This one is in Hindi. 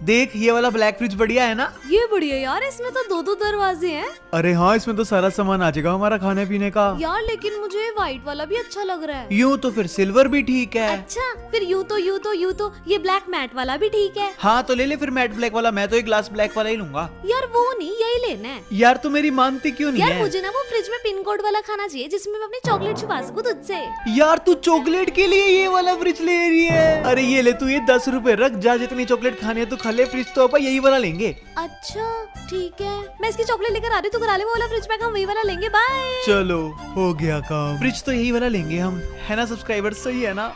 देख ये वाला ब्लैक फ्रिज बढ़िया है ना। ये बढ़िया यार, इसमें तो दो दो दरवाजे हैं। अरे हाँ, इसमें तो सारा सामान आ जाएगा हमारा खाने पीने का। यार लेकिन मुझे व्हाइट वाला भी अच्छा लग रहा है। यूँ तो फिर सिल्वर भी ठीक है। अच्छा फिर यूँ तो ये ब्लैक मैट वाला भी ठीक है। हाँ तो ले ले फिर मैट ब्लैक वाला। मैं तो एक ग्लास ब्लैक वाला ही लूंगा। यार वो नहीं, यही लेना है। यार तू मेरी मानती क्यों नहीं यार है? मुझे ना वो फ्रिज में पिन कोड वाला खाना चाहिए जिसमें मैं अपनी चॉकलेट छुपा सकूं तुझसे। यार तू चॉकलेट के लिए ये वाला फ्रिज ले रही है? अरे ये ले तू, ये 10 रुपए रख, जा जितनी चॉकलेट खानी है तो खा ले। फ्रिज तो अपन यही वाला लेंगे। अच्छा ठीक है, मैं इसकी चॉकलेट लेकर आ रही हूँ, तू करा ले वो वाला फ्रिज पैक, हम वही वाला लेंगे। बाय। चलो हो गया काम। फ्रिज तो यही वाला लेंगे हम, है ना सब्सक्राइबर? सही है ना?